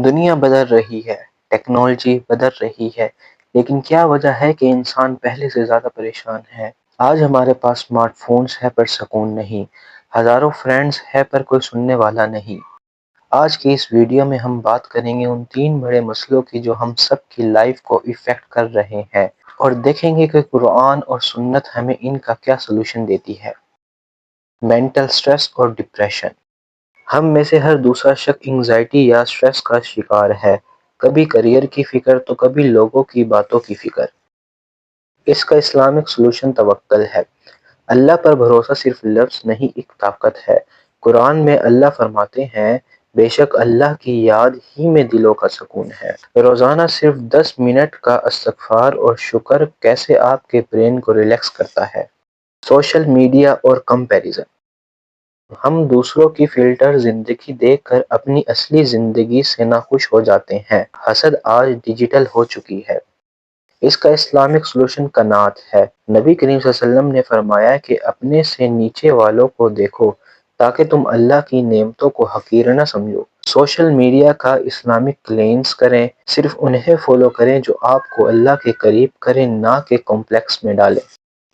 دنیا بدل رہی ہے، ٹیکنالوجی بدل رہی ہے، لیکن کیا وجہ ہے کہ انسان پہلے سے زیادہ پریشان ہے؟ آج ہمارے پاس اسمارٹ فونز ہے پر سکون نہیں، ہزاروں فرینڈز ہے پر کوئی سننے والا نہیں۔ آج کی اس ویڈیو میں ہم بات کریں گے ان 3 بڑے مسئلوں کی جو ہم سب کی لائف کو افیکٹ کر رہے ہیں، اور دیکھیں گے کہ قرآن اور سنت ہمیں ان کا کیا سلوشن دیتی ہے۔ مینٹل سٹریس اور ڈپریشن۔ ہم میں سے ہر دوسرا شخص انگزائٹی یا سٹریس کا شکار ہے، کبھی کریئر کی فکر تو کبھی لوگوں کی باتوں کی فکر۔ اس کا اسلامک سلوشن توکل ہے۔ اللہ پر بھروسہ صرف لفظ نہیں، ایک طاقت ہے۔ قرآن میں اللہ فرماتے ہیں، بے شک اللہ کی یاد ہی میں دلوں کا سکون ہے۔ روزانہ صرف 10 منٹ کا استغفار اور شکر کیسے آپ کے برین کو ریلیکس کرتا ہے۔ سوشل میڈیا اور کمپیریزن۔ ہم دوسروں کی فلٹر زندگی دیکھ کر اپنی اصلی زندگی سے ناخوش ہو جاتے ہیں۔ حسد آج ڈیجیٹل ہو چکی ہے۔ اس کا اسلامک سلوشن قناعت ہے۔ نبی کریم صلی اللہ علیہ وسلم نے فرمایا کہ اپنے سے نیچے والوں کو دیکھو تاکہ تم اللہ کی نعمتوں کو حقیر نہ سمجھو۔ سوشل میڈیا کا اسلامک کلینز کریں، صرف انہیں فالو کریں جو آپ کو اللہ کے قریب کریں، نہ کہ کمپلیکس میں ڈالیں۔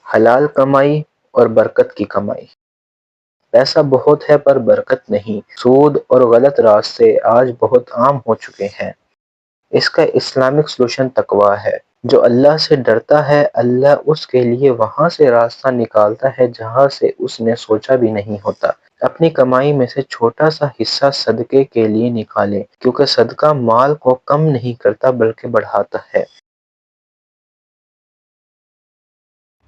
حلال کمائی اور برکت کی کمائی۔ پیسہ بہت ہے پر برکت نہیں۔ سود اور غلط راستے آج بہت عام ہو چکے ہیں۔ اس کا اسلامک سلوشن تقویٰ ہے۔ جو اللہ سے ڈرتا ہے، اللہ اس کے لیے وہاں سے راستہ نکالتا ہے جہاں سے اس نے سوچا بھی نہیں ہوتا۔ اپنی کمائی میں سے چھوٹا سا حصہ صدقے کے لیے نکالیں، کیونکہ صدقہ مال کو کم نہیں کرتا بلکہ بڑھاتا ہے۔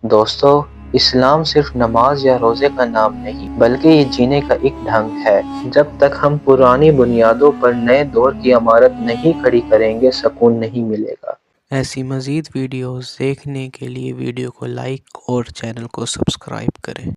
دوستو، اسلام صرف نماز یا روزے کا نام نہیں، بلکہ یہ جینے کا ایک ڈھنگ ہے۔ جب تک ہم پرانی بنیادوں پر نئے دور کی عمارت نہیں کھڑی کریں گے، سکون نہیں ملے گا۔ ایسی مزید ویڈیوز دیکھنے کے لیے ویڈیو کو لائک اور چینل کو سبسکرائب کریں۔